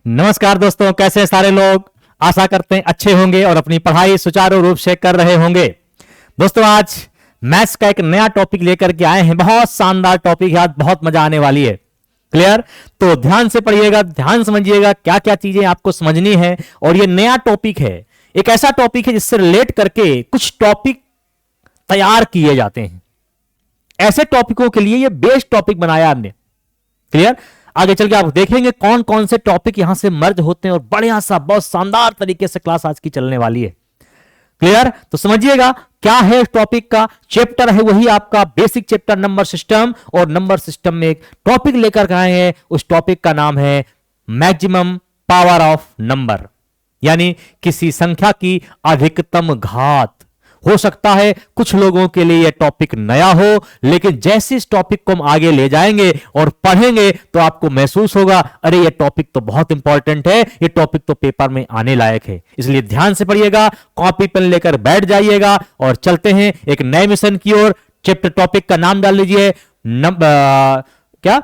नमस्कार दोस्तों, कैसे हैं सारे लोग। आशा करते हैं अच्छे होंगे और अपनी पढ़ाई सुचारू रूप से कर रहे होंगे। दोस्तों, आज मैथ्स का एक नया टॉपिक लेकर के आए हैं। बहुत शानदार टॉपिक है, आज बहुत मजा आने वाली है। क्लियर? तो ध्यान से पढ़िएगा, ध्यान समझिएगा क्या क्या चीजें आपको समझनी है। और ये नया टॉपिक है, एक ऐसा टॉपिक है जिससे रिलेट करके कुछ टॉपिक तैयार किए जाते हैं। ऐसे टॉपिकों के लिए ये बेस्ट टॉपिक बनाया हमने। क्लियर? आगे चल के आप देखेंगे कौन कौन से टॉपिक यहां से मर्ज होते हैं और बढ़िया सा बहुत शानदार तरीके से क्लास आज की चलने वाली है। क्लियर? तो समझिएगा क्या है इस टॉपिक का। चैप्टर है वही आपका बेसिक चैप्टर नंबर सिस्टम, और नंबर सिस्टम में एक टॉपिक लेकर आए हैं। उस टॉपिक का नाम है मैक्सिमम पावर ऑफ नंबर, यानी किसी संख्या की अधिकतम घात। हो सकता है कुछ लोगों के लिए यह टॉपिक नया हो, लेकिन जैसे इस टॉपिक को हम आगे ले जाएंगे और पढ़ेंगे तो आपको महसूस होगा, अरे ये टॉपिक तो बहुत इंपॉर्टेंट है, ये टॉपिक तो पेपर में आने लायक है। इसलिए ध्यान से पढ़िएगा, कॉपी पेन लेकर बैठ जाइएगा और चलते हैं एक नए मिशन की ओर। चैप्टर टॉपिक का नाम डाल लीजिए क्या,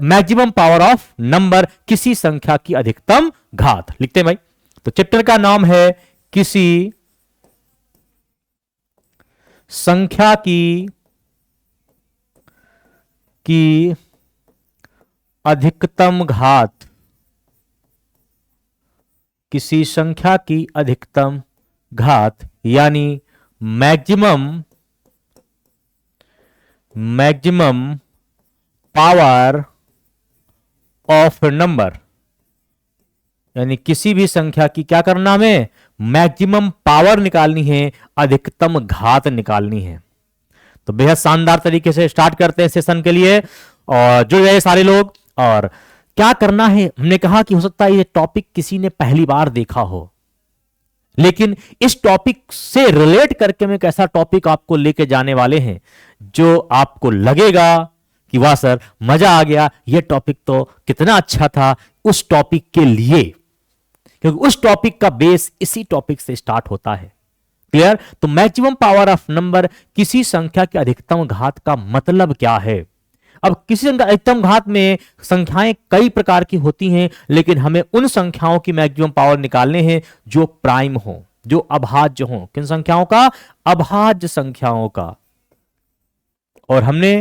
मैक्सिमम पावर ऑफ नंबर, किसी संख्या की अधिकतम घात। लिखते हैं भाई। तो चैप्टर का नाम है किसी संख्या की अधिकतम घात, किसी संख्या की अधिकतम घात, यानी मैक्सिमम पावर ऑफ नंबर, यानी किसी भी संख्या की क्या करना हमें, मैक्सिमम पावर निकालनी है, अधिकतम घात निकालनी है। तो बेहद शानदार तरीके से स्टार्ट करते हैं सेशन के लिए, और जुड़ गए सारे लोग। और क्या करना है, हमने कहा कि हो सकता है ये टॉपिक किसी ने पहली बार देखा हो, लेकिन इस टॉपिक से रिलेट करके हम एक ऐसा टॉपिक आपको लेके जाने वाले हैं जो आपको लगेगा कि वाह सर मजा आ गया, ये टॉपिक तो कितना अच्छा था। उस टॉपिक के लिए, क्योंकि उस टॉपिक का बेस इसी टॉपिक से स्टार्ट होता है। क्लियर? तो मैक्सिमम पावर ऑफ नंबर, किसी संख्या की अधिकतम घात का मतलब क्या है। अब किसी अधिकतम घात में संख्याएं कई प्रकार की होती हैं, लेकिन हमें उन संख्याओं की मैक्सिमम पावर निकालने हैं जो प्राइम हो, जो अभाज्य हो। किन संख्याओं का? अभाज्य संख्याओं का। और हमने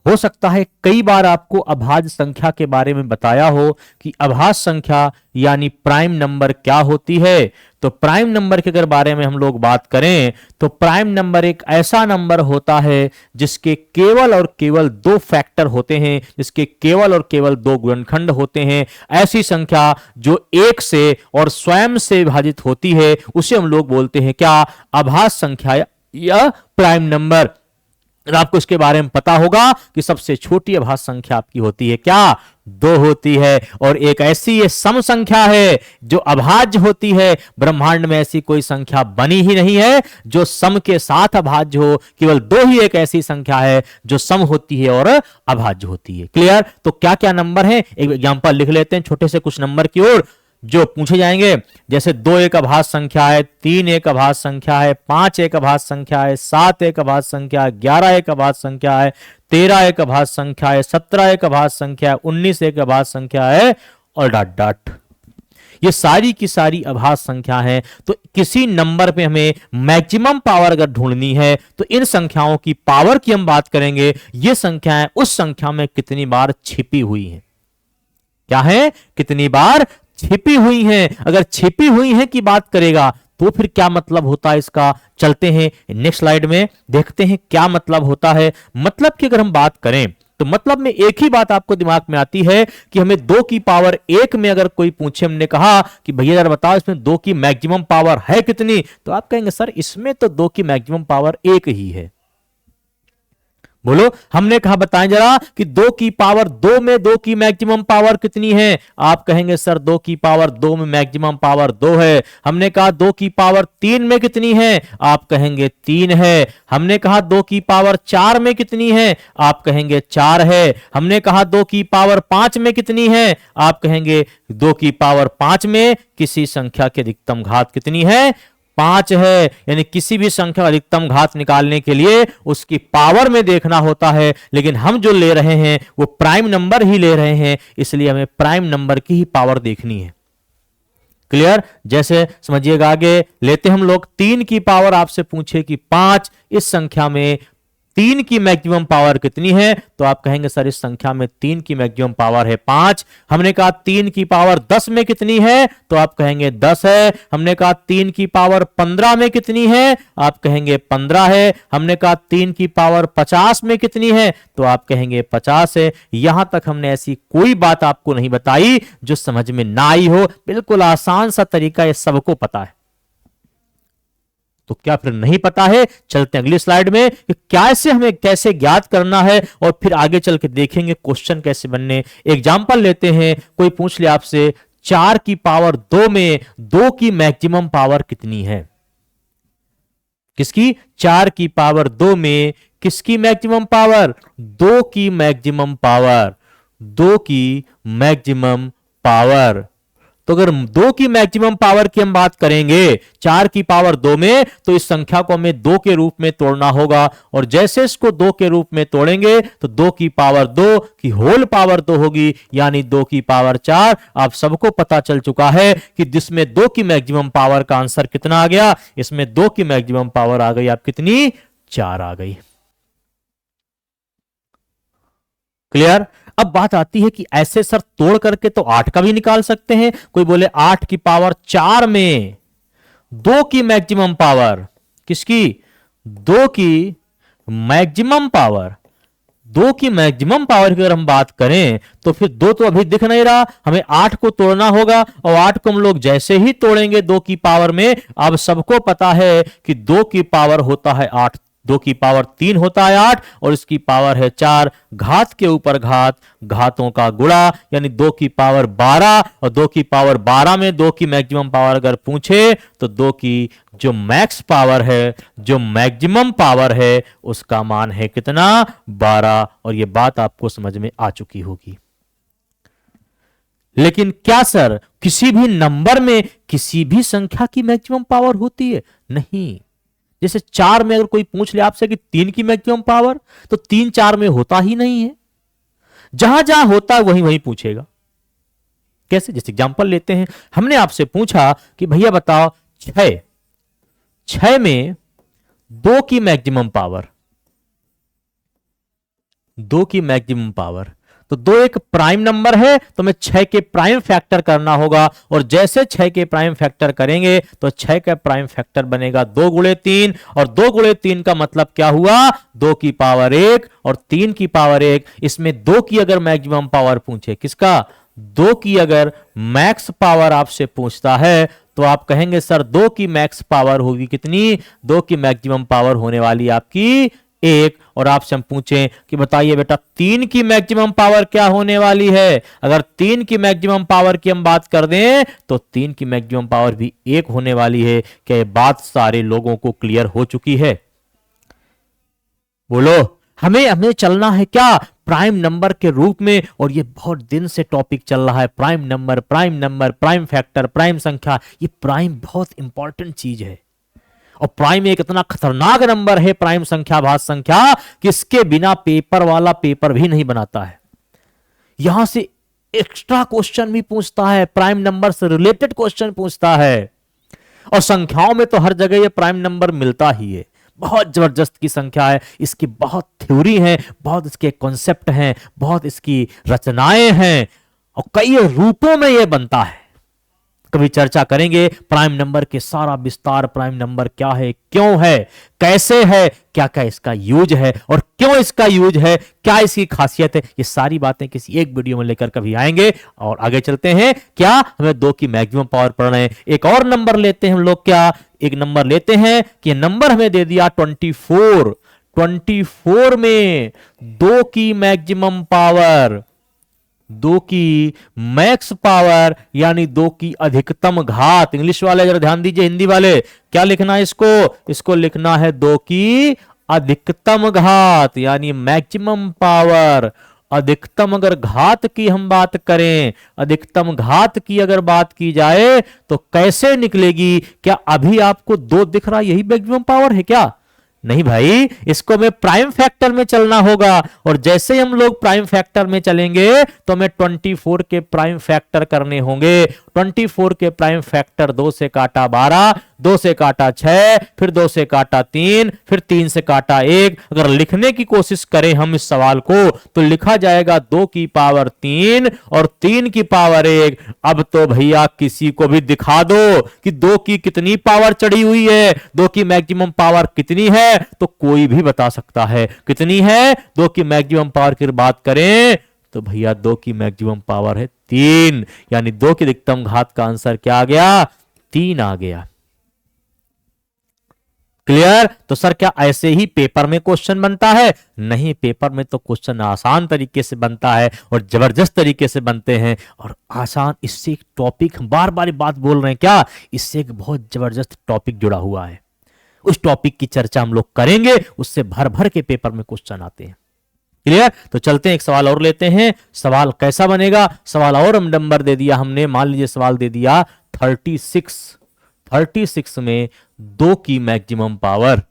हो सकता है कई बार आपको अभाज्य संख्या के बारे में बताया हो कि अभाज्य संख्या यानी प्राइम नंबर क्या होती है। तो प्राइम नंबर के अगर बारे में हम लोग बात करें तो प्राइम नंबर एक ऐसा नंबर होता है जिसके केवल और केवल दो फैक्टर होते हैं, जिसके केवल और केवल दो गुणनखंड होते हैं। ऐसी संख्या जो एक से और स्वयं से विभाजित होती है उसे हम लोग बोलते हैं क्या, अभाज्य संख्या या प्राइम नंबर। आपको इसके बारे में पता होगा कि सबसे छोटी अभाज्य संख्या आपकी होती है क्या, 2 होती है। और एक ऐसी ये सम संख्या है जो अभाज्य होती है। ब्रह्मांड में ऐसी कोई संख्या बनी ही नहीं है जो सम के साथ अभाज्य हो। केवल 2 ही एक ऐसी संख्या है जो सम होती है और अभाज्य होती है। क्लियर? तो क्या क्या नंबर है, एक एग्जांपल लिख लेते हैं छोटे से कुछ नंबर की ओर जो पूछे जाएंगे। जैसे 2 एक अभाज्य संख्या है, 3 एक अभाज्य संख्या है, 5 एक अभाज्य संख्या है, 7 एक अभाज्य संख्या है, 11 एक अभाज्य संख्या है, 13 एक अभाज्य संख्या है, 17 एक अभाज्य संख्या है, 19 एक अभाज्य संख्या है, और डॉट डॉट। ये सारी की सारी अभाज्य संख्या है। तो किसी नंबर पे हमें मैक्सिमम पावर अगर ढूंढनी है तो इन संख्याओं की पावर की हम बात करेंगे। ये संख्याएं उस संख्या में कितनी बार छिपी हुई हैं। क्या है? कितनी बार छिपी हुई हैं। अगर छिपी हुई हैं की बात करेगा तो फिर क्या मतलब होता है इसका। चलते हैं नेक्स्ट स्लाइड में, देखते हैं क्या मतलब होता है। मतलब की अगर हम बात करें तो मतलब में एक ही बात आपको दिमाग में आती है कि हमें 2 की पावर 1 में अगर कोई पूछे, हमने कहा कि भैया जरा बताओ इसमें 2 की मैक्सिमम पावर है कितनी, तो आप कहेंगे सर इसमें तो 2 की मैक्सिमम पावर 1 ही है। बोलो, हमने कहा बताएं जरा कि 2 की पावर 2 में 2 की मैक्सिमम पावर कितनी है। आप कहेंगे सर 2 की पावर 2 में मैक्सिमम पावर 2 है। हमने कहा 2 की पावर 3 में कितनी है, आप कहेंगे 3 है। हमने कहा 2 की पावर 4 में कितनी है, आप कहेंगे 4 है। हमने कहा 2 की पावर 5 में कितनी है, आप कहेंगे 2 की पावर 5 में किसी संख्या की अधिकतम घात कितनी है, 5 है। यानी किसी भी संख्या का अधिकतम घात निकालने के लिए उसकी पावर में देखना होता है, लेकिन हम जो ले रहे हैं वो प्राइम नंबर ही ले रहे हैं, इसलिए हमें प्राइम नंबर की ही पावर देखनी है। क्लियर। जैसे समझिएगा, आगे लेते हम लोग 3 की पावर आपसे पूछे कि 5, इस संख्या में 3 की मैक्सिमम पावर कितनी है, तो आप कहेंगे सर इस संख्या में 3 की मैक्सिमम पावर है 5। हमने कहा 3 की पावर 10 में कितनी है, तो आप कहेंगे 10 है। हमने कहा 3 की पावर 15 में कितनी है, आप कहेंगे 15 है। हमने कहा 3 की पावर 50 में कितनी है, तो आप कहेंगे 50 है। यहां तक हमने ऐसी कोई बात आपको नहीं बताई जो समझ में ना आई हो, बिल्कुल आसान सा तरीका, ये सबको पता है। तो क्या फिर नहीं पता है? चलते अगली स्लाइड में कि कैसे हमें कैसे ज्ञात करना है, और फिर आगे चल के देखेंगे क्वेश्चन कैसे बनने। एग्जांपल लेते हैं, कोई पूछ ले आपसे 4 की पावर 2 में 2 की मैक्सिमम पावर कितनी है। किसकी? 4 की पावर 2 में किसकी मैक्सिमम पावर? 2 की मैक्सिमम पावर, 2 की मैक्सिमम पावर। तो अगर 2 की मैक्सिमम पावर की हम बात करेंगे 4 की पावर 2 में, तो इस संख्या को हमें 2 के रूप में तोड़ना होगा, और जैसे इसको 2 के रूप में तोड़ेंगे तो 2 की पावर 2 की होल पावर 2 होगी, यानी 2 की पावर 4। आप सबको पता चल चुका है कि जिसमें 2 की मैक्सिमम पावर का आंसर कितना आ गया, इसमें 2 की मैक्सिमम पावर आ गई आप कितनी? 4 आ गई। क्लियर। अब बात आती है कि ऐसे सर तोड़ करके तो 8 का भी निकाल सकते हैं। कोई बोले 8 की पावर 4 में 2 की मैक्सिमम पावर, किसकी? 2 की मैक्सिमम पावर, 2 की मैक्सिमम पावर की अगर हम बात करें तो फिर 2 तो अभी दिख नहीं रहा, हमें 8 को तोड़ना होगा, और 8 को हम लोग जैसे ही तोड़ेंगे 2 की पावर में, अब सबको पता है कि 2 की पावर होता है 8, 2 की पावर 3 होता है 8, और इसकी पावर है 4। घात के ऊपर घात, घातों का गुणा, यानी 2 की पावर 12, और 2 की पावर 12 में 2 की मैक्सिमम पावर अगर पूछे तो 2 की जो मैक्स पावर है, जो मैक्सिमम पावर है, उसका मान है कितना? 12। और यह बात आपको समझ में आ चुकी होगी। लेकिन क्या सर किसी भी नंबर में किसी भी संख्या की मैक्सिमम पावर होती है? नहीं। जैसे 4 में अगर कोई पूछ ले आपसे कि 3 की मैक्सिमम पावर, तो 3 4 में होता ही नहीं है। जहां जहां होता है वहीं वहीं पूछेगा। कैसे? जैसे एग्जांपल लेते हैं, हमने आपसे पूछा कि भैया बताओ 6 में 2 की मैक्सिमम पावर, 2 की मैक्सिमम पावर, तो 2 एक प्राइम नंबर है, तो हमें 6 के प्राइम फैक्टर करना होगा, और जैसे 6 के प्राइम फैक्टर करेंगे तो 6 का प्राइम फैक्टर बनेगा 2 गुणे 3, और 2 गुणे 3 का मतलब क्या हुआ? 2 की पावर 1 और 3 की पावर 1। इसमें 2 की अगर मैक्सिमम पावर पूछे, किसका? 2 की अगर मैक्स पावर आपसे पूछता है, तो आप कहेंगे सर 2 की मैक्स पावर होगी कितनी? 2 की मैक्सिमम पावर होने वाली आपकी 1। और आपसे हम पूछें कि बताइए बेटा 3 की मैक्सिमम पावर क्या होने वाली है? अगर 3 की मैक्सिमम पावर की हम बात कर दें तो 3 की मैक्सिमम पावर भी 1 होने वाली है। क्या ये बात सारे लोगों को क्लियर हो चुकी है? बोलो। हमें चलना है क्या? प्राइम नंबर के रूप में, और ये बहुत दिन से टॉपिक चल रहा है, prime number, prime number, prime factor, prime संख्या। ये प्राइम बहुत इंपॉर्टेंट चीज है, और प्राइम एक इतना खतरनाक नंबर है, प्राइम संख्या, भाज्य संख्या, कि इसके बिना पेपर वाला पेपर भी नहीं बनाता है। यहां से एक्स्ट्रा क्वेश्चन भी पूछता है, प्राइम नंबर से रिलेटेड क्वेश्चन पूछता है, और संख्याओं में तो हर जगह ये प्राइम नंबर मिलता ही है। बहुत जबरदस्त की संख्या है, इसकी बहुत थ्योरी है, बहुत इसके कॉन्सेप्ट हैं, बहुत इसकी रचनाएं हैं, और कई रूपों में यह बनता है। कभी चर्चा करेंगे प्राइम नंबर के सारा विस्तार, प्राइम नंबर क्या है, क्यों है, कैसे है, क्या क्या इसका यूज है, और क्यों इसका यूज है, क्या इसकी खासियत है। ये सारी बातें किसी एक वीडियो में लेकर कभी आएंगे। और आगे चलते हैं, क्या हमें 2 की मैक्सिमम पावर पढ़ रहे हैं। एक और नंबर लेते हैं हम लोग, क्या एक नंबर लेते हैं कि नंबर हमें दे दिया 24, 24 में 2 की मैक्सिमम पावर, 2 की मैक्स पावर, यानी 2 की अधिकतम घात। इंग्लिश वाले जरा ध्यान दीजिए, हिंदी वाले क्या लिखना है इसको? इसको लिखना है 2 की अधिकतम घात, यानी मैक्सिमम पावर। अधिकतम अगर घात की हम बात करें, अधिकतम घात की अगर बात की जाए तो कैसे निकलेगी? क्या अभी आपको 2 दिख रहा, यही मैक्सिमम पावर है क्या? नहीं भाई, इसको हमें प्राइम फैक्टर में चलना होगा, और जैसे ही हम लोग प्राइम फैक्टर में चलेंगे तो हमें 24 के प्राइम फैक्टर करने होंगे। 24 के प्राइम फैक्टर, 2 से काटा 12, 2 से काटा 6, फिर 2 से काटा 3, फिर 3 से काटा 1। अगर लिखने की कोशिश करें हम इस सवाल को तो लिखा जाएगा 2 की पावर 3 और 3 की पावर 1। अब तो भैया किसी को भी दिखा दो कि 2 की कितनी पावर चढ़ी हुई है, 2 की मैक्सिमम पावर कितनी है, तो कोई भी बता सकता है कितनी है। 2 की मैक्सिमम पावर की बात करें तो भैया 2 की मैक्सिमम पावर है 3, यानी 2 की अधिकतम घात का आंसर क्या आ गया, 3 आ गया। क्लियर? तो सर क्या ऐसे ही पेपर में क्वेश्चन बनता है? नहीं, पेपर में तो क्वेश्चन आसान तरीके से बनता है और जबरदस्त तरीके से बनते हैं। और आसान, इससे एक टॉपिक, हम बार बार बात बोल रहे हैं क्या, इससे एक बहुत जबरदस्त टॉपिक जुड़ा हुआ है। उस टॉपिक की चर्चा हम लोग करेंगे, उससे भर भर के पेपर में क्वेश्चन आते हैं। क्लियर? तो चलते हैं, एक सवाल और लेते हैं। सवाल कैसा बनेगा? सवाल और हम नंबर दे दिया हमने, मान लीजिए सवाल दे दिया 36 में 2 की मैक्सिमम पावर,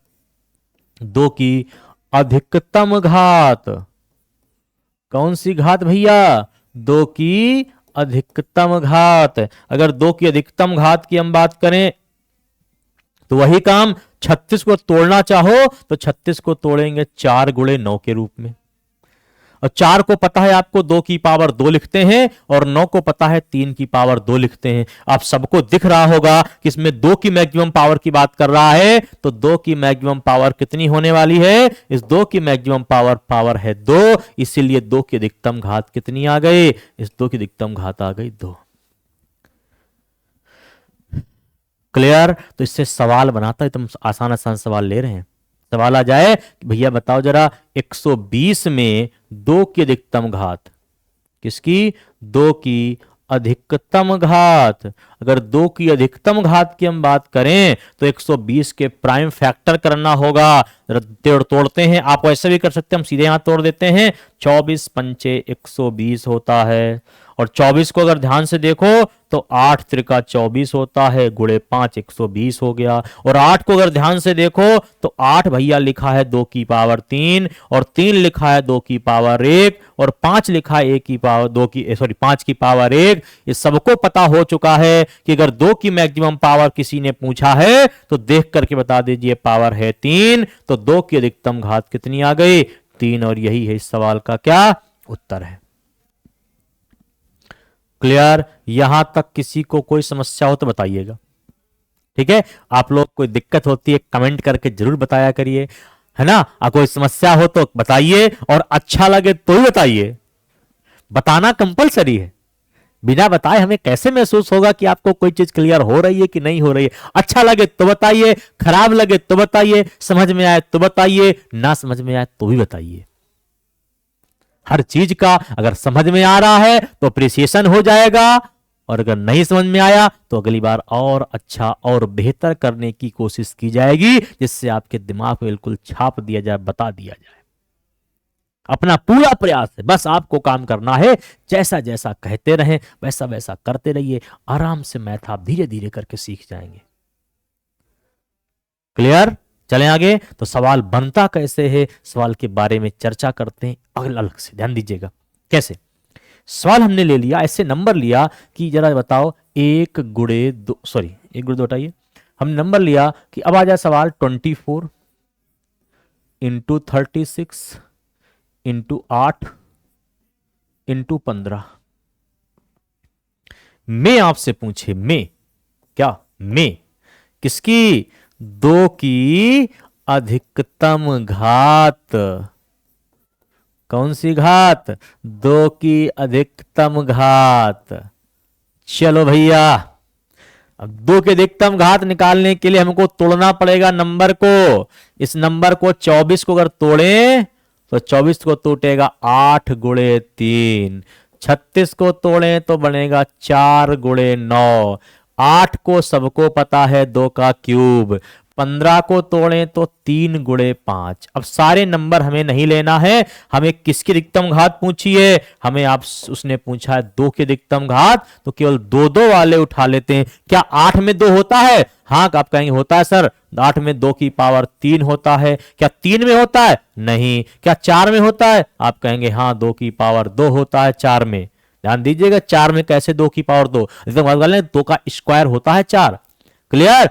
2 की अधिकतम घात, कौन सी घात भैया, 2 की अधिकतम घात। अगर 2 की अधिकतम घात की हम बात करें तो वही काम, 36 को तोड़ना चाहो तो 36 को तोड़ेंगे 4 गुणे 9 के रूप में, और 4 को पता है आपको 2 की पावर 2 लिखते हैं, और 9 को पता है 3 की पावर 2 लिखते हैं। आप सबको दिख रहा होगा कि इसमें 2 की मैक्सिमम पावर की बात कर रहा है, तो 2 की मैक्सिमम पावर कितनी होने वाली है, इस 2 की मैक्सिमम पावर है 2, इसीलिए 2 की अधिकतम घात कितनी आ गई, इस 2 की अधिकतम घात आ गई 2। क्लियर? तो इससे सवाल बनाता है, तुम आसान आसान सवाल ले रहे हैं। सवाल आ जाए कि भैया बताओ जरा, 120 में 2 की अधिकतम घात, किसकी, 2 की अधिकतम घात। अगर 2 की अधिकतम घात की हम बात करें तो 120 के प्राइम फैक्टर करना होगा। तोड़ते हैं, आप वैसे भी कर सकते हैं, हम सीधे यहां तोड़ देते हैं। 24 पंचे 120 होता है, और 24 को अगर ध्यान से देखो तो 8 त्रिका 24 होता है, गुणे 5 120 हो गया। और 8 को अगर ध्यान से देखो तो 8 भैया लिखा है 2 की पावर 3, और 3 लिखा है 2 की पावर 1, और 5 लिखा है 1 की पावर 2 की, सॉरी 5 की पावर 1। ये सबको पता हो चुका है कि अगर 2 की मैक्सिमम पावर किसी ने पूछा है तो देख करके बता दीजिए पावर है 3, तो 2 की अधिकतम घात कितनी आ गई, 3, और यही है इस सवाल का क्या उत्तर है। क्लियर? यहां तक किसी को कोई समस्या हो तो बताइएगा, ठीक है? आप लोग कोई दिक्कत होती है कमेंट करके जरूर बताया करिए, है ना? कोई समस्या हो तो बताइए, और अच्छा लगे तो ही बताइए, बताना कंपलसरी है। बिना बताए हमें कैसे महसूस होगा कि आपको कोई चीज क्लियर हो रही है कि नहीं हो रही है? अच्छा लगे तो बताइए, खराब लगे तो बताइए, समझ में आए तो बताइए, ना समझ में आए तो भी बताइए। हर चीज का अगर समझ में आ रहा है तो अप्रिसिएशन हो जाएगा, और अगर नहीं समझ में आया तो अगली बार और अच्छा और बेहतर करने की कोशिश की जाएगी, जिससे आपके दिमाग में बिल्कुल छाप दिया जाए, बता दिया जाए। अपना पूरा प्रयास है, बस आपको काम करना है, जैसा जैसा कहते रहें वैसा वैसा करते रहिए, आराम से मैथ आप धीरे धीरे करके सीख जाएंगे। क्लियर? चलें आगे। तो सवाल बनता कैसे है, सवाल के बारे में चर्चा करते हैं अलग अलग से, ध्यान दीजिएगा कैसे। सवाल हमने ले लिया, ऐसे नंबर लिया कि जरा बताओ 1 गुणे 2, सॉरी 1 गुणे 2 हटाइए, हमने नंबर लिया कि अब आ जाए सवाल 24 इंटू 36 इंटू 8 इंटू 15 में आपसे पूछे, में क्या, में किसकी, 2 की अधिकतम घात। कौन सी घात, 2 की अधिकतम घात। चलो भैया, अब 2 की अधिकतम घात निकालने के लिए हमको तोड़ना पड़ेगा नंबर को। इस नंबर को 24 को अगर तोड़ें तो 24 को टूटेगा 8 गुणे 3, 36 को तोड़ें तो बनेगा 4 गुणे 9, 8 को सबको पता है 2 का क्यूब, 15 को तोड़ें तो 3 गुणे 5। अब सारे नंबर हमें नहीं लेना है, हमें किसकी अधिकतम घात पूछी है, हमें आप उसने पूछा है 2 की अधिकतम घात, तो केवल 2 वाले उठा लेते हैं। क्या 8 में 2 होता है? हाँ, आप कहेंगे होता है सर, 8 में 2 की पावर 3 होता है। क्या 3 में होता है? नहीं। क्या 4 में होता है? आप कहेंगे हाँ, 2 की पावर 2 होता है 4 में। ध्यान दीजिएगा, 4 में कैसे 2 की पावर 2? 2 का स्क्वायर होता है 4। क्लियर?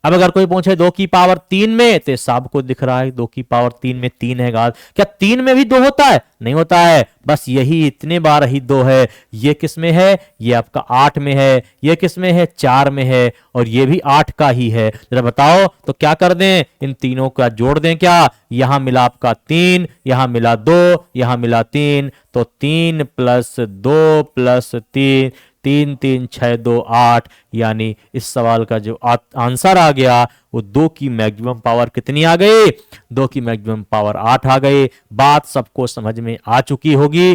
अब अगर कोई पूछे 2 की पावर 3 में, तो सबको दिख रहा है 2 की पावर 3 में 3 है घात। क्या 3 में भी 2 होता है? नहीं होता है, बस यही इतने बार ही 2 है। ये किस में है? ये आपका 8 में है। ये किस में है? 4 में है। और ये भी 8 का ही है। जरा बताओ तो क्या कर दें, इन तीनों का जोड़ दें क्या? यहां मिला आपका 3, यहां मिला 2, यहां मिला 3, तो 3 प्लस 2 प्लस 3, 3 3 6 2 8, यानी इस सवाल का जो आंसर आ गया वो 2 की मैक्सिमम पावर कितनी आ गई? 2 की मैक्सिमम पावर 8 आ गई। बात सबको समझ में आ चुकी होगी।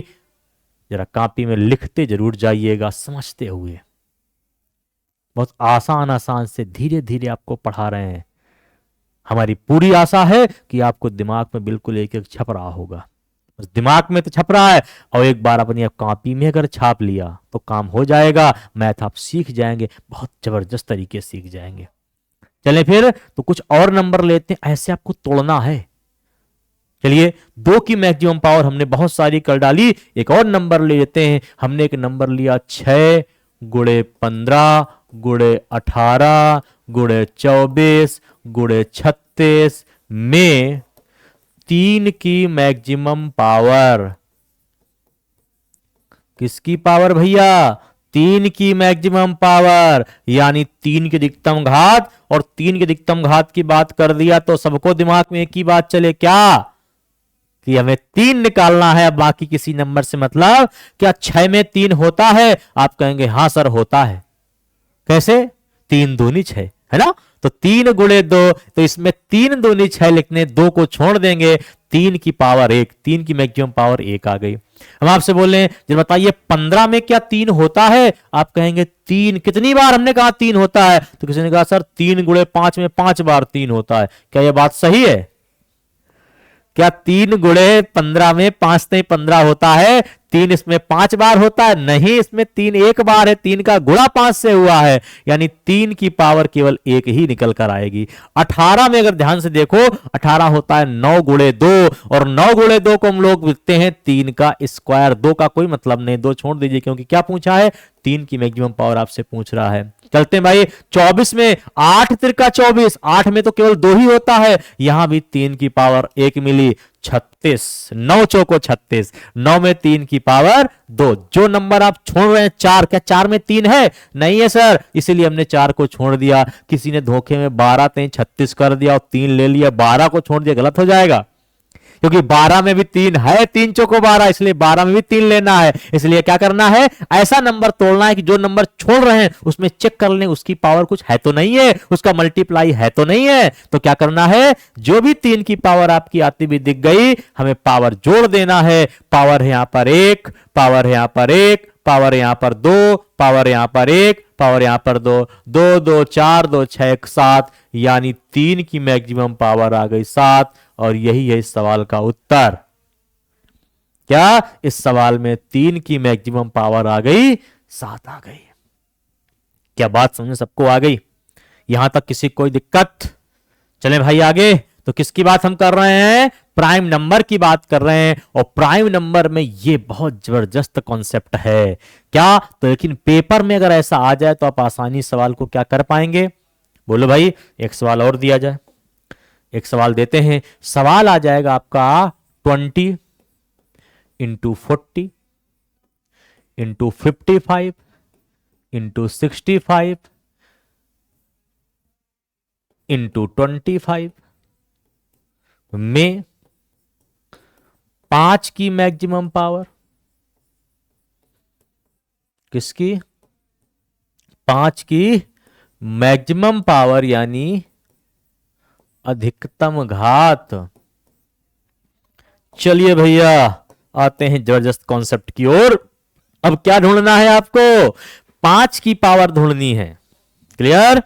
जरा कॉपी में लिखते जरूर जाइएगा समझते हुए। बहुत आसान आसान से धीरे धीरे आपको पढ़ा रहे हैं। हमारी पूरी आशा है कि आपको दिमाग में बिल्कुल एक एक छप रहा होगा। बस दिमाग में तो छप रहा है, और एक बार अपनी कॉपी में अगर छाप लिया तो काम हो जाएगा। मैथ आप सीख जाएंगे, बहुत जबरदस्त तरीके से सीख जाएंगे। चलें फिर, तो कुछ और नंबर लेते हैं, ऐसे आपको तोड़ना है। चलिए, 2 की मैक्सिमम पावर हमने बहुत सारी कर डाली, एक और नंबर ले लेते हैं। हमने एक नंबर लिया 6 गुणे 15 गुणे 18 गुणे 24 गुणे 36 में 3 की मैक्सिमम पावर। किसकी पावर भैया? 3 की मैक्सिमम पावर, यानी 3 की अधिकतम घात। और 3 की अधिकतम घात की बात कर दिया तो सबको दिमाग में एक ही बात चले क्या, कि हमें 3 निकालना है, बाकी किसी नंबर से मतलब। क्या 6 में 3 होता है? आप कहेंगे हाँ सर होता है। कैसे? 3 दूनी 6 है ना, तो 3 गुणे 2, तो इसमें 3 दूनी 6 लिखने, 2 को छोड़ देंगे, 3 की पावर 1, 3 की मैक्सिमम पावर 1 आ गई। हम आपसे बोले जब बताइए 15 में क्या 3 होता है? आप कहेंगे 3 कितनी बार? हमने कहा 3 होता है, तो किसी ने कहा सर 3 गुणे 5 में 5 बार 3 होता है। क्या यह बात सही है? क्या 3 गुणे 15 में 5 नहीं 15 होता है? 3 इसमें 5 बार होता है? नहीं, इसमें 3 एक बार है, 3 का गुणा 5 से हुआ है, यानी 3 की पावर केवल 1 ही निकल कर आएगी। 18 में अगर ध्यान से देखो, 18 होता है 9 गुणे 2, और 9 गुणे 2 को हम लोग लिखते हैं 3 का स्क्वायर। 2 का कोई मतलब नहीं, 2 छोड़ दीजिए, क्योंकि क्या पूछा है? 3 की मैक्सिमम पावर आपसे पूछ रहा है। चलते हैं भाई 24 में, 8 तिरका 24, 8 में तो केवल 2 ही होता है, यहां भी 3 की पावर 1 मिली, 36, 9 चौको 36, 9 में 3 की पावर 2। जो नंबर आप छोड़ रहे हैं 4, क्या 4 में 3 है? नहीं है सर, इसीलिए हमने 4 को छोड़ दिया। किसी ने धोखे में 12 ते 36 कर दिया और 3 ले लिया, 12 को छोड़ दिया, गलत हो जाएगा, क्योंकि 12 में भी 3 है, 3 चौको 12, इसलिए 12 में भी 3 लेना है। इसलिए क्या करना है, ऐसा नंबर तोड़ना है कि जो नंबर छोड़ रहे हैं उसमें चेक कर लें उसकी पावर कुछ है तो नहीं है, उसका मल्टीप्लाई है तो नहीं है। तो क्या करना है, जो भी 3 की पावर आपकी आती भी दिख गई, हमें पावर जोड़ देना है। पावर है यहां पर 1, पावर है यहां पर 1, पावर यहां पर 2, पावर यहां पर 1, पावर यहां पर 2, 2 2 4 2 6 7, यानी 3 की मैक्सिमम पावर आ गई 7। और यही है इस सवाल का उत्तर। क्या इस सवाल में 3 की मैक्सिमम पावर आ गई 7 आ गई। क्या बात समझ सबको आ गई? यहां तक किसी कोई दिक्कत? चलें भाई आगे। तो किसकी बात हम कर रहे हैं? प्राइम नंबर की बात कर रहे हैं। और प्राइम नंबर में ये बहुत जबरदस्त कॉन्सेप्ट है। क्या तो लेकिन पेपर में अगर ऐसा आ जाए तो आप आसानी सवाल को क्या कर पाएंगे? बोलो भाई, एक सवाल और दिया जाए। एक सवाल देते हैं, सवाल आ जाएगा आपका 20 इंटू 40 इंटू 55 इंटू 65 इंटू 25 में 5 की मैक्सिमम पावर। किसकी? 5 की मैक्सिमम पावर, यानी अधिकतम घात। चलिए भैया आते हैं जबरदस्त कॉन्सेप्ट की ओर। अब क्या ढूंढना है आपको? 5 की पावर ढूंढनी है। क्लियर?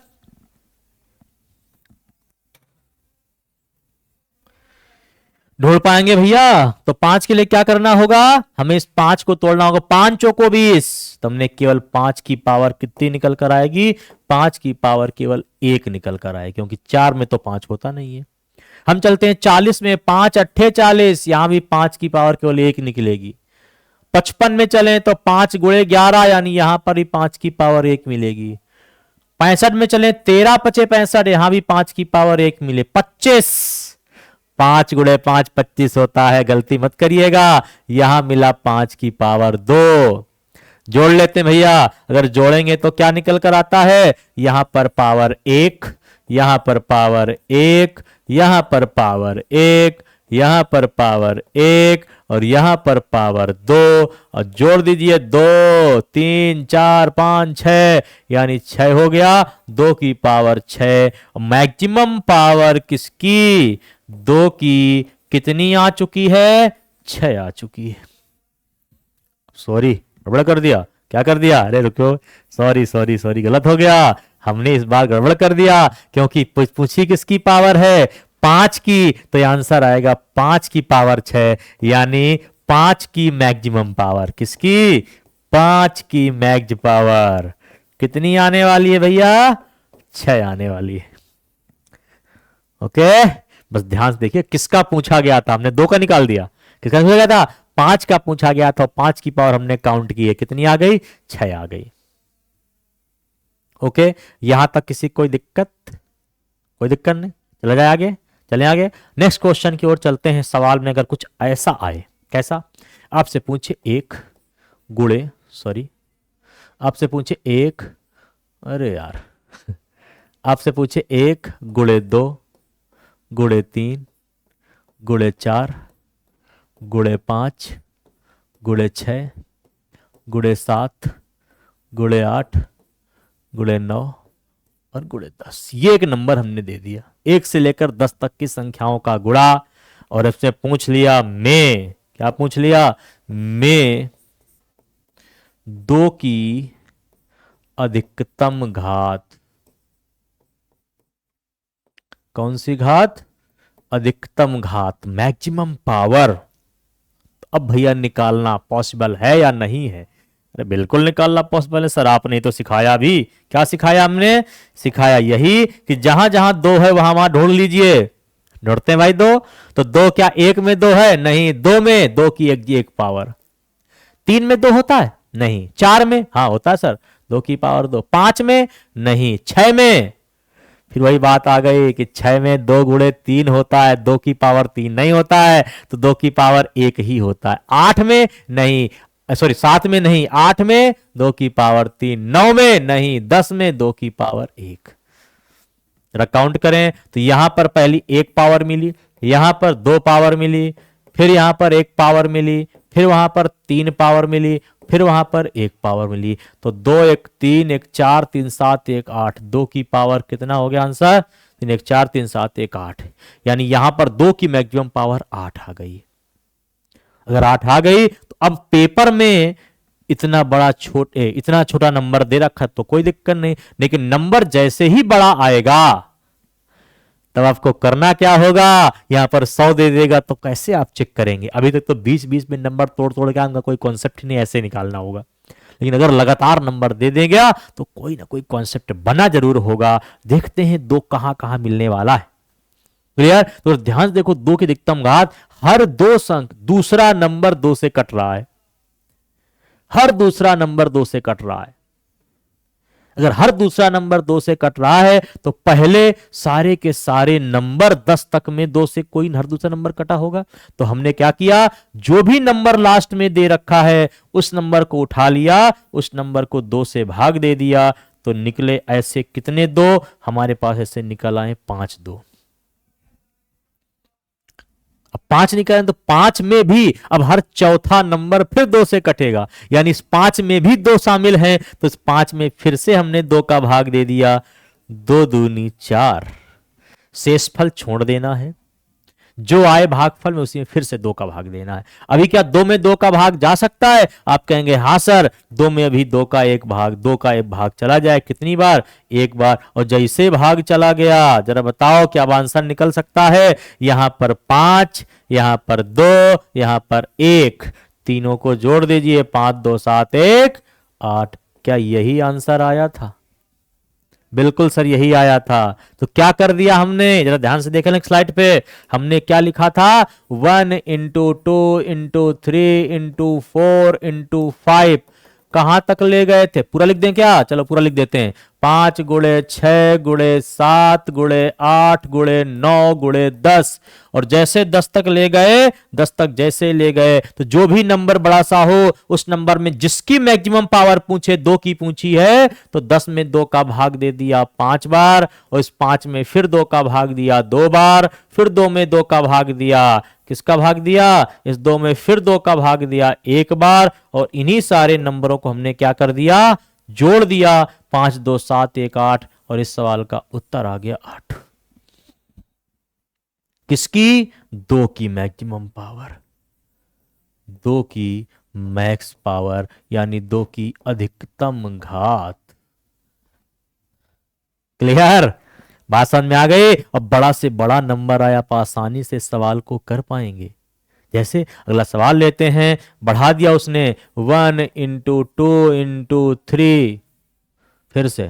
ढूंढ पाएंगे भैया? तो 5 के लिए क्या करना होगा? हमें इस 5 को तोड़ना होगा। 5 चौको 20, तो हमने केवल 5 की पावर कितनी निकल कर आएगी? 5 की पावर केवल 1 निकल कर आएगी, क्योंकि 4 में तो 5 होता नहीं है। हम चलते हैं 40 में, 5 अट्ठे 40, यहां भी 5 की पावर केवल 1 निकलेगी। 55 में चलें तो 5 गुणे 11, यानी यहां पर भी 5 की पावर 1 मिलेगी। 65 में चलें, 13 पचे 65, यहां भी 5 की पावर 1 मिले। 25, 5 गुणे 5 25 होता है, गलती मत करिएगा, यहां मिला 5 की पावर 2। जोड़ लेते हैं भैया, अगर जोड़ेंगे तो क्या निकल कर आता है? यहां पर पावर 1, यहां पर पावर 1, यहां पर पावर 1, यहां पर पावर 1 और यहां पर पावर 2, और जोड़ दीजिए 2 3 4 5 6, यानी 6 हो गया। 2 की पावर 6। मैक्सिमम पावर किसकी? 2 की कितनी आ चुकी है? 6 आ चुकी है। सॉरी, गड़बड़ कर दिया। क्या कर दिया? अरे रुको, सॉरी सॉरी सॉरी, गलत हो गया। हमने इस बार गड़बड़ कर दिया, क्योंकि पूछी किसकी पावर है? 5 की, तो आंसर आएगा 5 की पावर 6, यानी 5 की मैक्सिमम पावर। किसकी? 5 की मैक्स पावर कितनी आने वाली है भैया? 6 आने वाली है। ओके, बस ध्यान से देखिए, किसका पूछा गया था, हमने 2 का निकाल दिया। किसका पूछा गया था? 5 का पूछा गया था। 5 की पावर हमने काउंट की है, कितनी आ गई? 6 आ गई। ओके, यहां तक किसी कोई दिक्कत? कोई दिक्कत नहीं, चला जाए आगे। चले आगे, नेक्स्ट क्वेश्चन की ओर चलते हैं। सवाल में अगर कुछ ऐसा आए, कैसा? आपसे पूछे 1 गुणे, सॉरी, आपसे पूछे 1, अरे यार आपसे पूछे 1 गुणे 2 गुणे 3 गुणे 4 गुणे 5 गुणे 6 गुणे 7 गुणे 8 गुणे 9 और गुणे 10। ये एक नंबर हमने दे दिया। 1 से लेकर 10 तक की संख्याओं का गुणा, और इससे पूछ लिया में, क्या पूछ लिया? में 2 की अधिकतम घात। कौन सी घात? अधिकतम घात, मैक्सिमम पावर। अब भैया निकालना पॉसिबल है या नहीं है? अरे बिल्कुल निकालना पॉसिबल है सर, आपने तो सिखाया भी। क्या सिखाया हमने? सिखाया यही कि जहां जहां 2 है वहां वहां ढूंढ लीजिए। ढूंढते हैं भाई 2, तो 2 क्या 1 में 2 है? नहीं। 2 में 2 की 1 पावर। 3 में 2 होता है? नहीं। 4 में? हाँ होता है सर, 2 की पावर 2। 5 में? नहीं। 6 में? फिर वही बात आ गई कि 6 में 2 गुणे 3 होता है, 2 की पावर 3 नहीं होता है, तो 2 की पावर 1 ही होता है। 8 में? नहीं, सॉरी 7 में नहीं, 8 में 2 की पावर 3, 9 में नहीं, 10 में 2 की पावर 1। जरा काउंट करें तो यहां पर पहली 1 पावर मिली, यहां पर 2 पावर मिली, फिर यहां पर 1 पावर मिली, फिर वहां पर 3 पावर मिली, फिर वहां पर 1 पावर मिली। तो 2 1 3 1 4 3 7 1 8, 2 की पावर कितना हो गया आंसर? 3 1 4 3 7 1 8, यानी यहां पर 2 की मैक्सिमम पावर 8 आ गई। अगर 8 आ गई तो अब पेपर में इतना छोटा नंबर दे रखा तो कोई दिक्कत नहीं, लेकिन नंबर जैसे ही बड़ा आएगा तब आपको करना क्या होगा? यहां पर 100 दे देगा तो कैसे आप चेक करेंगे? अभी तक तो 20-20 में नंबर तोड़ तोड़ के आएगा, कोई कॉन्सेप्ट ही नहीं, ऐसे निकालना होगा। लेकिन अगर लगातार नंबर दे देगा तो कोई ना कोई कॉन्सेप्ट बना जरूर होगा। देखते हैं 2 कहां कहां मिलने वाला है। क्लियर? तो ध्यान से देखो, 2 की अधिकतम घात, हर 2 संख्या दूसरा नंबर 2 से कट रहा है। हर दूसरा नंबर 2 से कट रहा है। अगर हर दूसरा नंबर 2 से कट रहा है तो पहले सारे के सारे नंबर 10 तक में 2 से कोई हर दूसरा नंबर कटा होगा। तो हमने क्या किया? जो भी नंबर लास्ट में दे रखा है उस नंबर को उठा लिया, उस नंबर को 2 से भाग दे दिया, तो निकले ऐसे कितने 2? हमारे पास ऐसे निकल आए 5 2। अब 5 निकले तो 5 में भी अब हर चौथा नंबर फिर 2 से कटेगा, यानी इस 5 में भी 2 शामिल हैं, तो इस 5 में फिर से हमने 2 का भाग दे दिया। 2 दूनी 4, शेषफल छोड़ देना है। जो आए भागफल में उसी में फिर से 2 का भाग देना है। अभी क्या 2 में 2 का भाग जा सकता है? आप कहेंगे हाँ सर, 2 में अभी 2 का एक भाग, 2 का एक भाग चला जाए कितनी बार? एक बार। और जैसे भाग चला गया, जरा बताओ क्या आंसर निकल सकता है? यहां पर 5, यहां पर 2, यहां पर 1, तीनों को जोड़ दीजिए, 5 2 7 1 8। क्या यही आंसर आया था? बिल्कुल सर, यही आया था। तो क्या कर दिया हमने, जरा ध्यान से देखें स्लाइड पे। हमने क्या लिखा था? 1 × 2 × 3 × 4 × 5। कहां तक ले गए थे? पूरा लिख दें क्या? चलो पूरा लिख देते हैं। 5 × 6 × 7 × 8 × 9 × 10। और जैसे 10 तक ले गए, 10 तक जैसे ले गए, तो जो भी नंबर बड़ा सा हो उस नंबर में जिसकी मैक्सिमम पावर पूछे, 2 की पूछी है, तो 10 में 2 का भाग दे दिया 5 बार, और इस 5 में फिर 2 का भाग दिया 2 बार, फिर 2 में 2 का भाग दिया, किसका भाग दिया? इस 2 में फिर 2 का भाग दिया 1 बार, और इन्हीं सारे नंबरों को हमने क्या कर दिया? जोड़ दिया। 5 2 7 1 8, और इस सवाल का उत्तर आ गया 8। किसकी? 2 की मैक्सिमम पावर, 2 की मैक्स पावर, यानी 2 की अधिकतम घात। क्लियर? बात समझ में आ गई? अब बड़ा से बड़ा नंबर आया, आप आसानी से सवाल को कर पाएंगे। जैसे अगला सवाल लेते हैं, बढ़ा दिया उसने 1 × 2 × 3, फिर से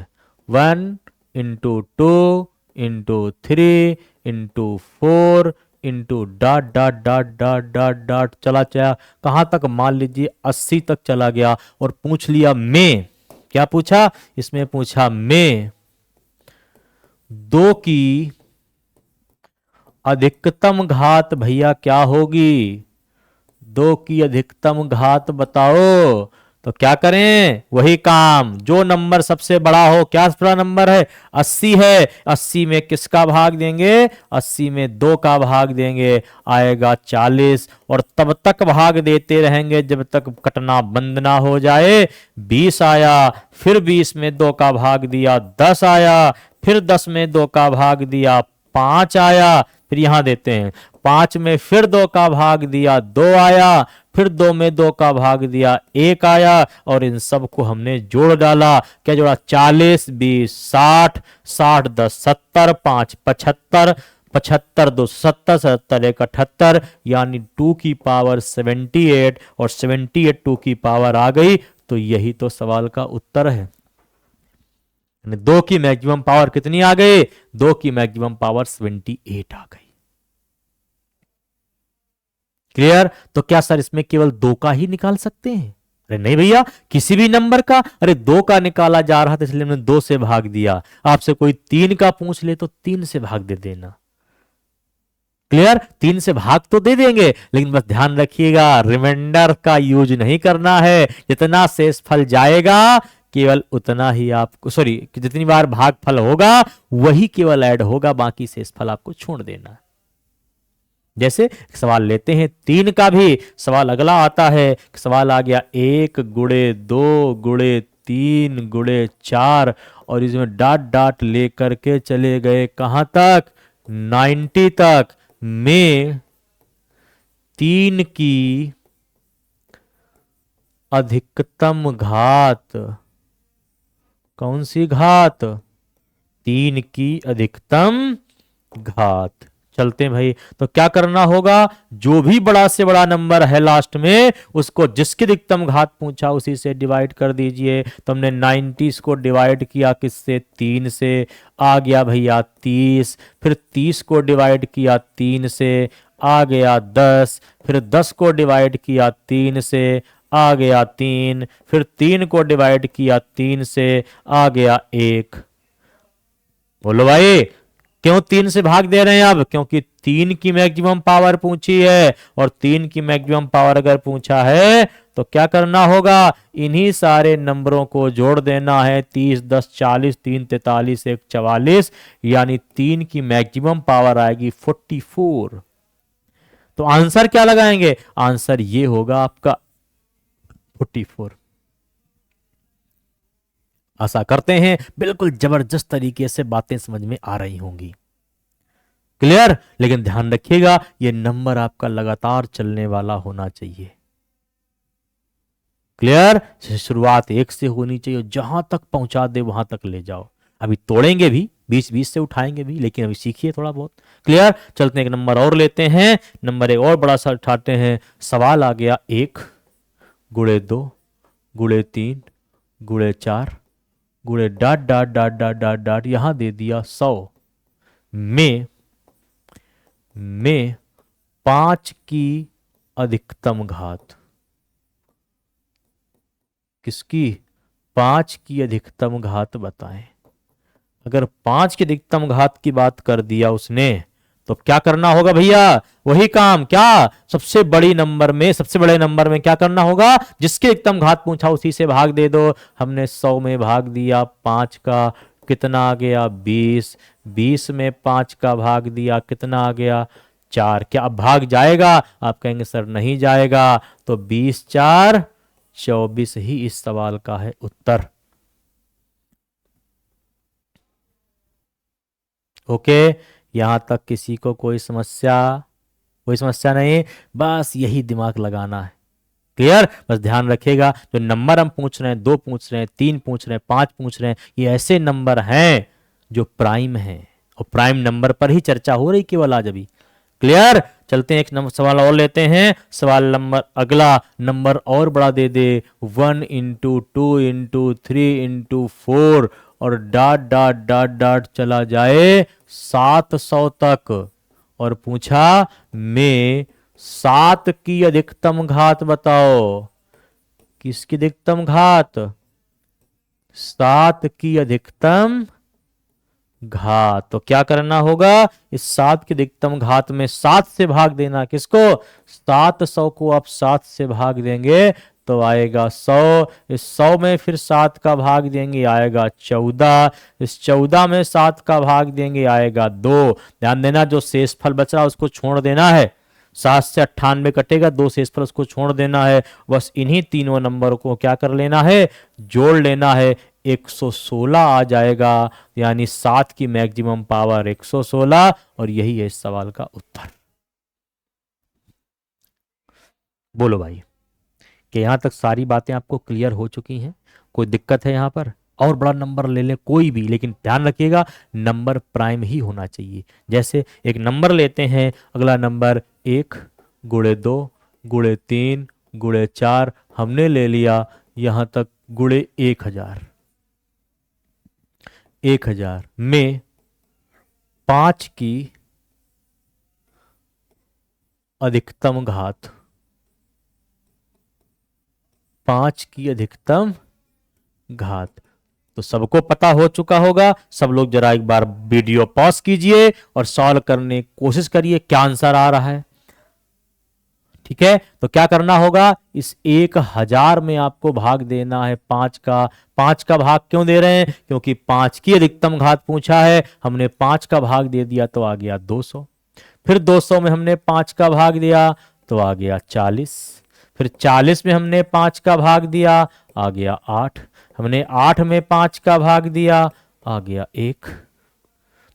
1 × 2 × 3 × 4 dot dot dot dot dot dot चला चला कहां तक? मान लीजिए 80 तक चला गया, और पूछ लिया में, क्या पूछा इसमें? पूछा में 2 की अधिकतम घात भैया क्या होगी? 2 की अधिकतम घात बताओ। तो क्या करें? वही काम, जो नंबर सबसे बड़ा हो। क्या बड़ा नंबर है? 80 है। 80 में किसका भाग देंगे? 80 में 2 का भाग देंगे, आएगा 40। और तब तक भाग देते रहेंगे जब तक कटना बंद ना हो जाए। 20 आया, फिर 20 में 2 का भाग दिया 10 आया, फिर 10 में 2 का भाग दिया 5 आया, फिर यहां देते हैं 5 में फिर 2 का भाग दिया 2 आया, फिर 2 में 2 का भाग दिया 1 आया, और इन सब को हमने जोड़ डाला। क्या जोड़ा? 40 20 60, 60 10 70, 5 75, 75 2 70, 70 1 78, यानी 2 की पावर 78, और 78 2 की पावर आ गई। तो यही तो सवाल का उत्तर है। 2 की मैक्सिमम पावर कितनी आ गई? 2 की मैक्सिमम पावर 78 आ गई। क्लियर? तो क्या सर इसमें केवल 2 का ही निकाल सकते हैं? अरे नहीं भैया, किसी भी नंबर का। अरे 2 का निकाला जा रहा था इसलिए हमने 2 से भाग दिया। आपसे कोई 3 का पूछ ले तो 3 से भाग दे देना। क्लियर? 3 से भाग तो दे देंगे, लेकिन बस ध्यान रखिएगा रिमाइंडर का यूज नहीं करना है। जितना शेष फल जाएगा केवल उतना ही आपको, सॉरी, जितनी बार भाग फल होगा वही केवल ऐड होगा, बाकी शेष फल आपको छोड़ देना। जैसे सवाल लेते हैं 3 का भी। सवाल अगला आता है, सवाल आ गया 1 × 2 × 3 × 4, और इसमें डॉट डॉट लेकर के चले गए कहां तक? 90 तक। में 3 की अधिकतम घात, कौन सी घात? 3 की अधिकतम घात। चलते हैं भाई, तो क्या करना होगा? जो भी बड़ा से बड़ा नंबर है लास्ट में, उसको जिसकी अधिकतम घात पूछा उसी से डिवाइड कर दीजिए। तो हमने 90 को डिवाइड किया किससे? 3 से, आ गया भैया 30। फिर 30 को डिवाइड किया 3 से, आ गया 10। फिर 10 को डिवाइड किया 3 से, आ गया 3। फिर 3 को डिवाइड किया 3 से, आ गया 1। बोलो भाई, क्यों 3 से भाग दे रहे हैं अब? क्योंकि 3 की मैक्सिमम पावर पूछी है, और 3 की मैक्सिमम पावर अगर पूछा है तो क्या करना होगा? इन्हीं सारे नंबरों को जोड़ देना है। 30 10 40, 3 43, 1 44, यानी 3 की मैक्सिमम पावर आएगी 44। तो आंसर क्या लगाएंगे? आंसर ये होगा आपका 44। आशा करते हैं बिल्कुल जबरदस्त तरीके से बातें समझ में आ रही होंगी। क्लियर। लेकिन ध्यान रखिएगा ये नंबर आपका लगातार चलने वाला होना चाहिए। क्लियर। शुरुआत एक से होनी चाहिए, जहां तक पहुंचा दे वहां तक ले जाओ। अभी तोड़ेंगे भी, बीच बीच से उठाएंगे भी, लेकिन अभी सीखिए थोड़ा बहुत। क्लियर। चलते हैं, एक नंबर और लेते हैं। नंबर एक और बड़ा सा उठाते हैं। सवाल आ गया 1 × 2 × 3 × 4 dot dot dot dot dot dot, यहां दे दिया 100 में 5 की अधिकतम घात। किसकी? 5 की अधिकतम घात बताएं। अगर 5 की अधिकतम घात की बात कर दिया उसने, तो क्या करना होगा भैया? वही काम, क्या? सबसे बड़ी नंबर में, सबसे बड़े नंबर में क्या करना होगा? जिसके अधिकतम घात पूछा उसी से भाग दे दो। हमने 100 में भाग दिया 5 का, कितना आ गया? 20। 20 में 5 का भाग दिया, कितना आ गया? 4। क्या अब भाग जाएगा? आप कहेंगे सर नहीं जाएगा। तो 20 4 24 ही इस सवाल का है उत्तर। ओके, यहां तक किसी को कोई समस्या? कोई समस्या नहीं, बस यही दिमाग लगाना है। क्लियर। बस ध्यान रखिएगा, जो नंबर हम पूछ रहे हैं, 2 पूछ रहे हैं, 3 पूछ रहे हैं, 5 पूछ रहे हैं, ये ऐसे नंबर हैं जो प्राइम हैं, और प्राइम नंबर पर ही चर्चा हो रही केवल आज अभी। क्लियर। चलते हैं, एक नंबर सवाल और लेते हैं। सवाल नंबर अगला नंबर और बड़ा दे दे, 1 × 2 × 3 × 4 और डॉट डॉट डॉट डॉट चला जाए 700 तक, और पूछा में 7 की अधिकतम घात बताओ। किसकी अधिकतम घात? 7 की अधिकतम घात। तो क्या करना होगा? इस 7 की अधिकतम घात में 7 से भाग देना। किसको? 700 को आप 7 से भाग देंगे तो आएगा 100। इस 100 में फिर 7 का भाग देंगे, आएगा 14। इस 14 में 7 का भाग देंगे, आएगा 2। ध्यान देना, जो शेषफल बच रहा उसको छोड़ देना है। 7 से 98 कटेगा, 2 शेषफल उसको छोड़ देना है। बस इन्हीं तीनों नंबर को क्या कर लेना है? जोड़ लेना है। 116 आ जाएगा, यानी 7 की मैक्सिमम पावर 116, और यही है इस सवाल का उत्तर। बोलो भाई, कि यहां तक सारी बातें आपको क्लियर हो चुकी हैं? कोई दिक्कत है यहां पर? और बड़ा नंबर ले लें कोई भी, लेकिन ध्यान रखिएगा नंबर प्राइम ही होना चाहिए। जैसे एक नंबर लेते हैं, अगला नंबर 1 × 2 × 3 × 4 हमने ले लिया, यहां तक गुणे 1000। 1000 में 5 की अधिकतम घात। 5 की अधिकतम घात तो सबको पता हो चुका होगा। सब लोग जरा एक बार वीडियो पॉज कीजिए और सॉल्व करने की कोशिश करिए क्या आंसर आ रहा है। ठीक है, तो क्या करना होगा? इस 1000 में आपको भाग देना है 5 का। 5 का भाग क्यों दे रहे हैं? क्योंकि 5 की अधिकतम घात पूछा है, हमने 5 का भाग दे दिया तो आ गया 200। फिर 200 में हमने 5 का भाग दिया तो आ गया 40। फिर 40 में हमने 5 का भाग दिया, आ गया 8। हमने 8 में 5 का भाग दिया, आ गया 1।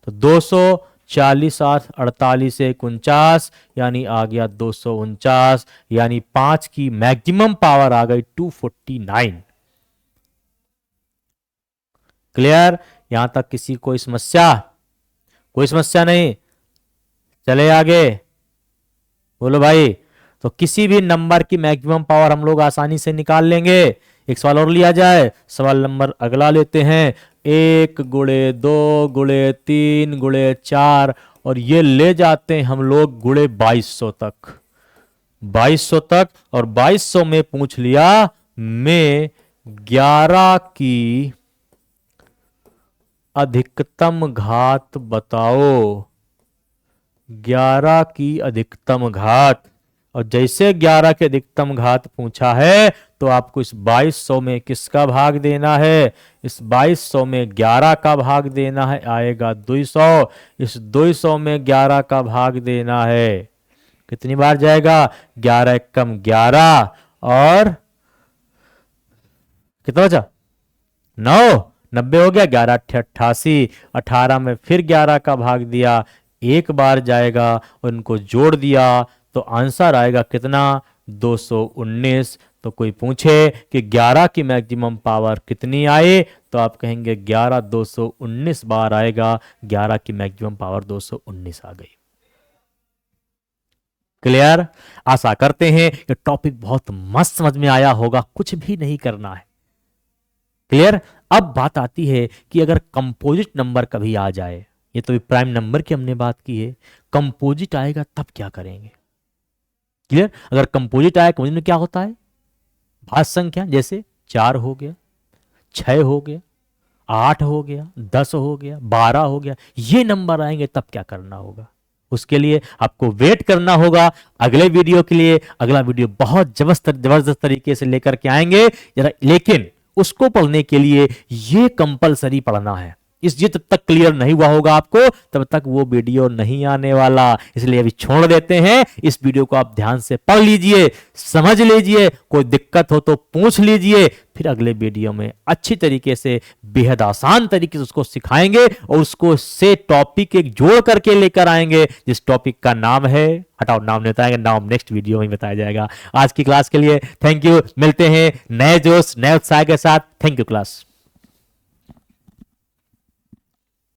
तो 240 8 48 49, यानी आ गया 249, यानी 5 की मैक्सिमम पावर आ गई 249। क्लियर। यहां तक किसी कोई समस्या? कोई समस्या नहीं, चले आगे। बोलो भाई, तो किसी भी नंबर की मैक्सिमम पावर हम लोग आसानी से निकाल लेंगे। एक सवाल और लिया जाए, सवाल नंबर अगला लेते हैं। 1 × 2 × 3 × 4 और ये ले जाते हैं हम लोग गुणे 2200 तक। 2200 तक, और 2200 में पूछ लिया में 11 की अधिकतम घात बताओ। 11 की अधिकतम घात, और जैसे 11 की अधिकतम घात पूछा है तो आपको इस 2200 में किसका भाग देना है? इस 2200 में 11 का भाग देना है, आएगा 200। इस 200 में 11 का भाग देना है, कितनी बार जाएगा? 11 कम 11, और कितना बचा? 9। 90 हो गया, 11 88। 18 में फिर 11 का भाग दिया, एक बार जाएगा, उनको जोड़ दिया तो आंसर आएगा कितना, 219। तो कोई पूछे कि 11 की मैक्सिमम पावर कितनी आए, तो आप कहेंगे 11 219 बार आएगा, 11 की मैक्सिमम पावर 219 आ गई। क्लियर? आशा करते हैं कि टॉपिक बहुत मस्त समझ में आया होगा, कुछ भी नहीं करना है। क्लियर? अब बात आती है कि अगर कंपोजिट नंबर कभी आ जाए, ये तो प्राइम नंबर की हमने बात की है, कंपोजिट आएगा तब क्या करेंगे? क्लियर? अगर कंपोजिट आया, कंपोजिट में क्या होता है, भाज्य संख्या, जैसे 4 हो गया, 6 हो गया, 8 हो गया, 10 हो गया, 12 हो गया, ये नंबर आएंगे तब क्या करना होगा? उसके लिए आपको वेट करना होगा अगले वीडियो के लिए। अगला वीडियो बहुत जबरदस्त तरीके से लेकर के आएंगे जरा, लेकिन उसको पढ़ने के लिए ये कंपलसरी पढ़ना है। ये तब तक क्लियर नहीं हुआ होगा आपको, तब तक वो वीडियो नहीं आने वाला। इसलिए अभी छोड़ देते हैं, इस वीडियो को आप ध्यान से पढ़ लीजिए, समझ लीजिए, कोई दिक्कत हो तो पूछ लीजिए, फिर अगले वीडियो में अच्छी तरीके से, बेहद आसान तरीके से उसको सिखाएंगे और उसको से टॉपिक एक जोड़ करके लेकर आएंगे, जिस टॉपिक का नाम है, हटाओ नाम नहीं बताएंगे, नाम नेक्स्ट वीडियो में बताया जाएगा। आज की क्लास के लिए थैंक यू, मिलते हैं नए जोश नए उत्साह के साथ। Thank you class.